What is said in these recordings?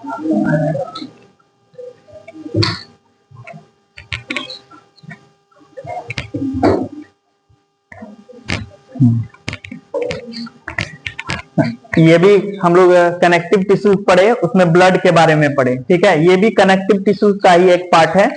ये भी हम लोग कनेक्टिव टिश्यूज पढ़े, उसमें ब्लड के बारे में पढ़े, ठीक है। ये भी कनेक्टिव टिश्यूज का ही एक पार्ट है,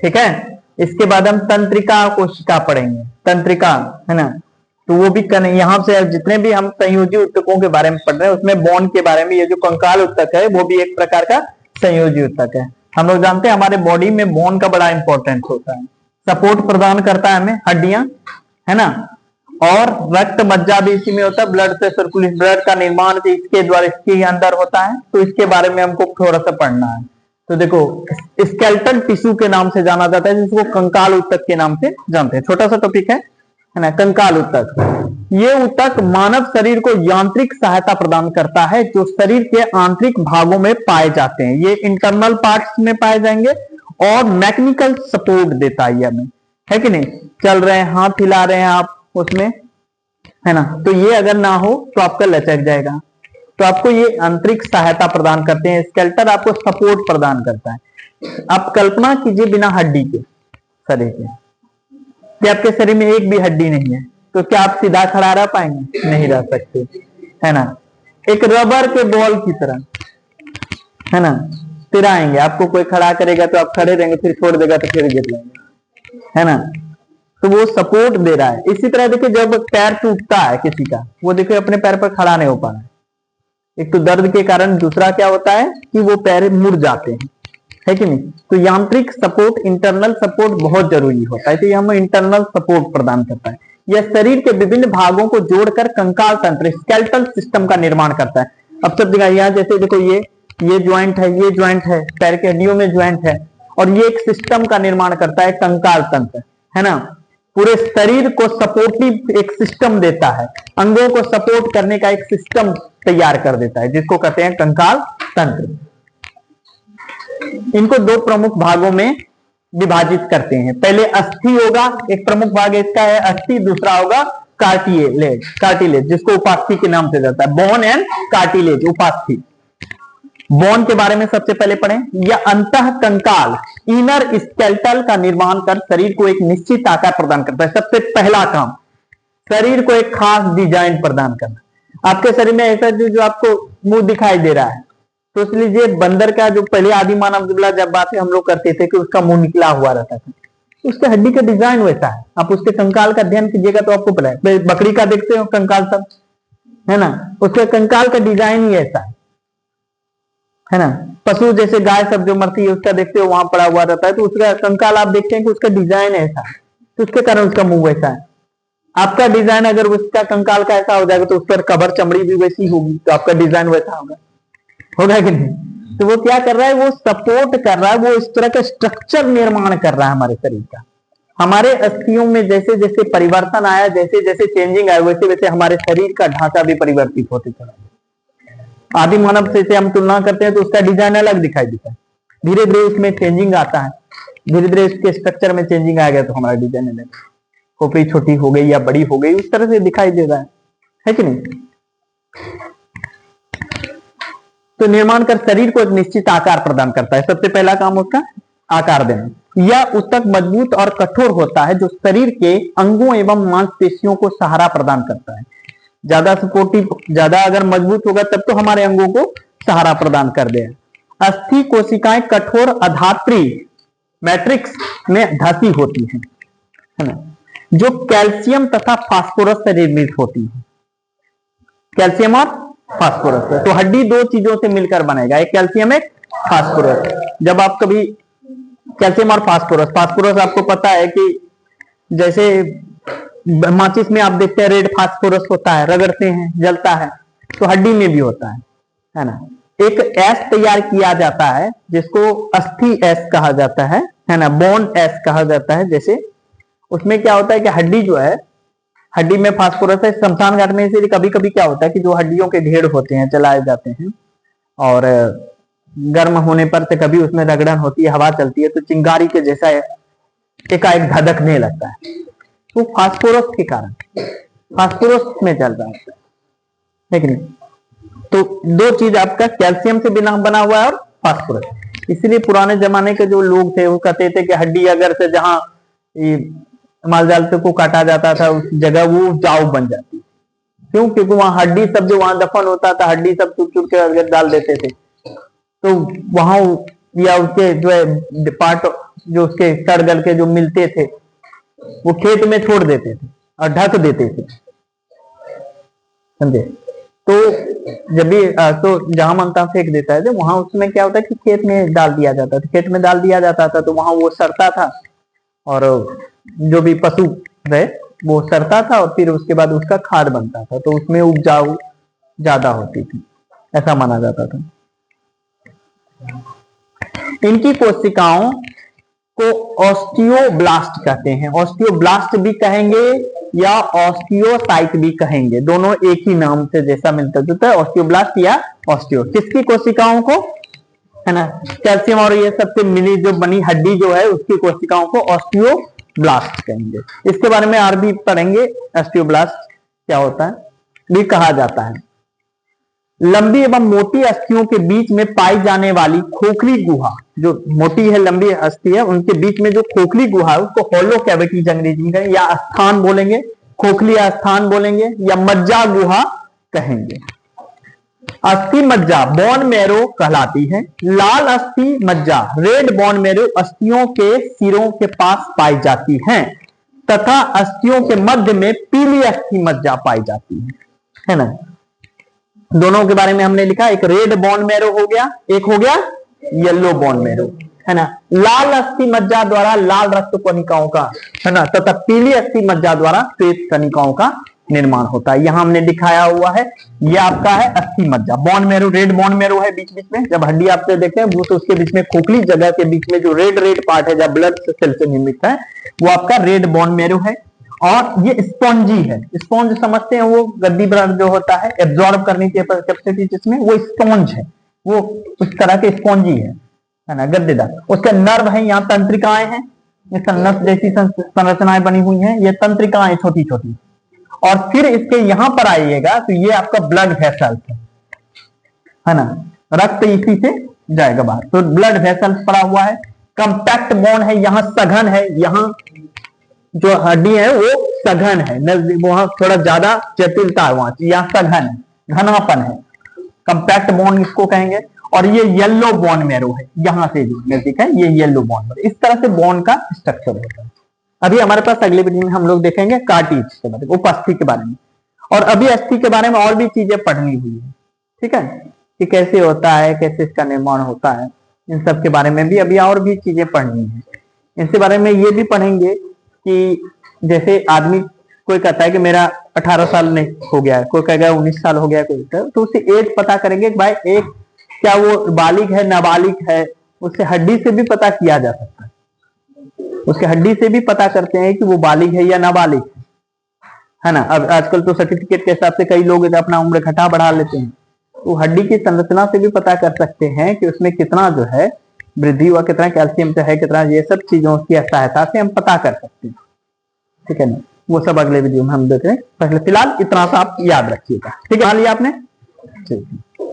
ठीक है। इसके बाद हम तंत्रिका कोशिका पढ़ेंगे, तंत्रिका, है ना। तो वो भी यहाँ से जितने भी हम संयोजी ऊतकों के बारे में पढ़ रहे हैं उसमें बोन के बारे में, ये जो कंकाल ऊतक है वो भी एक प्रकार का संयोजी ऊतक है। हम लोग जानते हैं हमारे बॉडी में बोन का बड़ा इंपॉर्टेंस होता है, सपोर्ट प्रदान करता है हमें, हड्डियां, है ना। और रक्त मज्जा भी इसी में होता है, ब्लड से सर्कुलेशन, ब्लड का निर्माण इसके द्वारा इसके अंदर होता है। तो इसके बारे में हमको थोड़ा सा पढ़ना है। तो देखो, स्केलेटल टिश्यू के नाम से जाना जाता है, जिसको कंकाल ऊतक के नाम से जानते हैं। छोटा सा टॉपिक है ना, कंकाल ऊतक। ये ऊतक मानव शरीर को यांत्रिक सहायता प्रदान करता है, जो शरीर के आंतरिक भागों में पाए जाते हैं। ये इंटरनल पार्ट्स में पाए जाएंगे और मैकेनिकल सपोर्ट देता है हमें, है कि नहीं। चल रहे हैं, हाथ हिला रहे हैं आप उसमें, है ना, तो ये अगर ना हो तो आपका लचक जाएगा। तो आपको ये आंतरिक सहायता प्रदान करते हैं। स्केलेटल आपको सपोर्ट प्रदान करता है। आप कल्पना कीजिए बिना हड्डी के शरीर के, कि आपके शरीर में एक भी हड्डी नहीं है, तो क्या आप सीधा खड़ा रह पाएंगे? नहीं रह सकते, है ना। एक रबर के बॉल की तरह, है ना, तिराएंगे, आपको कोई खड़ा करेगा तो आप खड़े रहेंगे, फिर छोड़ देगा तो फिर गिर जाएंगे, है ना। तो वो सपोर्ट दे रहा है। इसी तरह देखिए, जब पैर टूटता है किसी का, वो देखिए अपने पैर पर खड़ा नहीं हो पा रहा है, एक तो दर्द के कारण, दूसरा क्या होता है कि वो पैर मुड़ जाते हैं, है कि नहीं। तो यांत्रिक सपोर्ट, इंटरनल सपोर्ट बहुत जरूरी होता है। तो ये हमें इंटरनल सपोर्ट प्रदान करता है। यह शरीर के विभिन्न भागों को जोड़कर कंकाल तंत्र, स्केलेटल सिस्टम का निर्माण करता है। अब सब जगह यहाँ जैसे देखो, ये ज्वाइंट है, ये ज्वाइंट है, पैर के हड्डियों में ज्वाइंट है, और ये एक सिस्टम का निर्माण करता है, कंकाल तंत्र, है ना। पूरे शरीर को सपोर्टिव एक सिस्टम देता है, अंगों को सपोर्ट करने का एक सिस्टम तैयार कर देता है, जिसको कहते हैं कंकाल तंत्र। इनको दो प्रमुख भागों में विभाजित करते हैं। पहले अस्थि होगा, एक प्रमुख भाग इसका है अस्थि, दूसरा होगा कार्टिलेज, कार्टिलेज जिसको उपास्थि के नाम से जाता है। बोन एंड कार्टिलेज, उपास्थि। बोन के बारे में सबसे पहले पढ़ें। यह अंतः कंकाल, इनर स्केलेटल का निर्माण कर शरीर को एक निश्चित आकार प्रदान करता है। सबसे पहला काम, शरीर को एक खास डिजाइन प्रदान करना। आपके शरीर में ऐसा जो आपको मुंह दिखाई दे रहा है, तो इसलिए बंदर का जो पहले आदि मानव जब बातें हम लोग करते थे कि उसका मुंह निकला हुआ रहता था, उसके हड्डी का डिजाइन वैसा है। आप उसके कंकाल का अध्ययन कीजिएगा तो आपको पता है। बकरी का देखते हो कंकाल सब, है ना, उसके कंकाल का डिजाइन ही ऐसा है ना। पशु जैसे गाय सब जो मरती है उसका देखते हो वहां पड़ा हुआ रहता है, तो उसका कंकाल आप देखते हैं कि उसका डिजाइन ऐसा है, तो उसके कारण उसका मुंह वैसा है। आपका डिजाइन अगर उसका कंकाल का ऐसा हो जाएगा तो उस पर कवर चमड़ी भी वैसी होगी, तो आपका डिजाइन वैसा होगा कि नहीं। तो वो क्या कर रहा है, वो सपोर्ट कर रहा है, वो इस तरह का स्ट्रक्चर निर्माण कर रहा है हमारे शरीर का। हमारे अस्थियों में जैसे जैसे परिवर्तन आया, जैसे जैसे चेंजिंग आया, वैसे वैसे हमारे शरीर का ढांचा भी परिवर्तित होते चला। आदि मानव से हम तुलना करते हैं तो उसका डिजाइन अलग दिखाई देता है, धीरे धीरे उसमें चेंजिंग आता है, धीरे धीरे उसके स्ट्रक्चर में चेंजिंग आ गया तो हमारा डिजाइन अलग, खोपड़ी छोटी हो गई या बड़ी हो गई, उस तरह से दिखाई दे रहा है कि नहीं। तो निर्माण कर शरीर को एक निश्चित आकार प्रदान करता है। सबसे पहला काम उसका आकार देना। यह ऊतक मजबूत और कठोर होता है, जो शरीर के अंगों एवं मांसपेशियों को सहारा प्रदान करता है। ज्यादा सपोर्टिव, ज्यादा अगर मजबूत होगा तब तो हमारे अंगों को सहारा प्रदान कर दे। अस्थि कोशिकाएं कठोर अधात्री मैट्रिक्स में धसी होती है ना, जो कैल्शियम तथा फास्फोरस से निर्मित होती है। कैल्शियम और फास्फोरस, तो हड्डी दो चीजों से मिलकर बनेगा, एक कैल्शियम एक फास्फोरस। जब आप कभी कैल्शियम और फास्फोरस, फास्फोरस आपको पता है कि जैसे माचिस में आप देखते हैं रेड फास्फोरस होता है, रगड़ते हैं जलता है, तो हड्डी में भी होता है ना। एक एस तैयार किया जाता है जिसको अस्थि एस कहा जाता है ना, बोन एस कहा जाता है। जैसे उसमें क्या होता है कि हड्डी जो है, हड्डी में फास्फोरस है। शमशान घाट में से कभी कभी क्या होता है कि जो हड्डियों के ढेर होते हैं जलाए जाते हैं, और गर्म होने पर से कभी उसमें रगड़न होती है, हवा चलती है, तो चिंगारी के जैसा एकाएक धधकने लगता है, तो फास्फोरस के कारण, फास्फोरस में चल रहा है कि नहीं। तो दो चीज आपका कैल्शियम से बना हुआ है और फास्फोरस। इसलिए पुराने जमाने के जो लोग थे वो कहते थे कि हड्डी अगर से जहां माल जाल को काटा जाता था उस जगह वो उपजाऊ बन जाती। क्यों? क्योंकि वहां हड्डी सब जो वहां दफन होता था, हड्डी सब चुप चुप के अगर डाल देते थे तो वहां या उसके जो है पार्ट जो उसके सड़ गल के जो मिलते थे वो खेत में छोड़ देते थे और ढक देते थे, समझे? तो जब भी तो जहां मनता फेंक देता है, तो वहां उसमें क्या होता है कि खेत में डाल दिया जाता था, खेत में डाल दिया जाता था तो वहां वो सड़ता था और जो भी पशु रहे वो सड़ता था और फिर उसके बाद उसका खाद बनता था, तो उसमें उपजाऊ ज्यादा होती थी, ऐसा माना जाता था। इनकी कोशिकाओं को ऑस्टियोब्लास्ट कहते हैं। ऑस्टियोब्लास्ट भी कहेंगे या ऑस्टियोसाइट भी कहेंगे, दोनों एक ही नाम से जैसा मिलता जुलता है, ऑस्टियोब्लास्ट या ऑस्टियो। किसकी कोशिकाओं को, है ना, कैल्शियम और ये सबसे मिली जो बनी हड्डी जो है उसकी कोशिकाओं को ऑस्टियोब्लास्ट कहेंगे। इसके बारे में और भी पढ़ेंगे, ऑस्टियोब्लास्ट क्या होता है भी कहा जाता है। लंबी एवं मोटी अस्थियों के बीच में पाई जाने वाली खोखली गुहा, जो मोटी है लंबी अस्थि है उनके बीच में जो खोखली गुहा है उसको होलो कैविटी अंग्रेजी में कहेंगे, या स्थान बोलेंगे, खोखली स्थान बोलेंगे, या मज्जा गुहा कहेंगे। अस्थि मज्जा बोन मैरो कहलाती है। लाल अस्थि मज्जा रेड बोन मैरो अस्थियों के सिरों के पास पाई जाती है तथा अस्थियों के मध्य में पीली अस्थि मज्जा पाई जाती है ना। दोनों के बारे में हमने लिखा, एक रेड बोन मैरो हो गया, एक हो गया येलो बोन मैरो, है ना। लाल अस्थि मज्जा द्वारा लाल रक्त कणिकाओं का, है ना, तथा पीली अस्थि मज्जा द्वारा श्वेत कणिकाओं का निर्माण होता है। यहां हमने दिखाया हुआ है, यह आपका है अस्थि मज्जा। Bone marrow red bone marrow है, बीच बीच में जब हड्डी आपसे देखते हैं वो तो उसके बीच में खोखली जगह के बीच में जो रेड रेड पार्ट है जब ब्लड सेल से निर्मित है वो आपका रेड बोन मैरो है। और ये स्पॉन्जी है, स्पॉन्ज समझते हैं, वो गद्दी ब्लड जो होता है एब्जॉर्ब करने की कैपेसिटी जिसमें, वो स्पॉन्ज है, वो उस तरह के स्पॉन्जी है ना, गद्देदार। उसके नर्व है, यहाँ तंत्रिकाएं हैं, ये नस जैसी संरचनाएं बनी हुई हैं, ये तंत्रिकाएं छोटी छोटी। और फिर इसके यहां पर आइएगा तो ये आपका ब्लड वेसल्स है ना, रक्त इसी से जाएगा बाहर, तो ब्लड वेसल्स पड़ा हुआ है। कंपैक्ट बोन है, यहाँ सघन है, यहाँ जो हड्डी है वो सघन है, वहां थोड़ा ज्यादा जटिलता है, वहां यहाँ सघन है, घनापन है, कंपैक्ट बोन इसको कहेंगे। और ये येलो बोन मैरो है, यहां से जो नजदीक है ये येलो बोन मैरो। इस तरह से बोन का स्ट्रक्चर होता है। अभी हमारे पास अगले वीडियो में हम लोग देखेंगे कार्टिलेज के बारे में, उपस्थि के बारे में, और अभी अस्थि के बारे में और भी चीजें पढ़नी हुई है, ठीक है, कि कैसे होता है, कैसे इसका निर्माण होता है, इन सब के बारे में भी अभी और भी चीजें पढ़नी है। इनके बारे में ये भी पढ़ेंगे कि जैसे आदमी कोई कहता है कि मेरा 18 साल नहीं हो गया, कोई कहेगा 19 साल हो गया, कोई तो उससे एज पता करेंगे भाई एक क्या वो बालिग है नाबालिग है, उससे हड्डी से भी पता किया जा सकता है, उसके हड्डी से भी पता करते हैं कि वो बालिग है या नाबालिग है ना। अब आजकल तो सर्टिफिकेट के हिसाब से कई लोग अपना उम्र घटा बढ़ा लेते हैं, तो हड्डी की संरचना से भी पता कर सकते हैं कि उसमें कितना जो है वृद्धि हुआ, कितना कैल्शियम है, कितना, ये सब चीजों की सहायता से हम पता कर सकते हैं, ठीक है ना। वो सब अगले वीडियो में हम देख रहे हैं, पहले फिलहाल इतना सा आप याद रखिएगा, ठीक है, मान लिया आपने, ठीक है।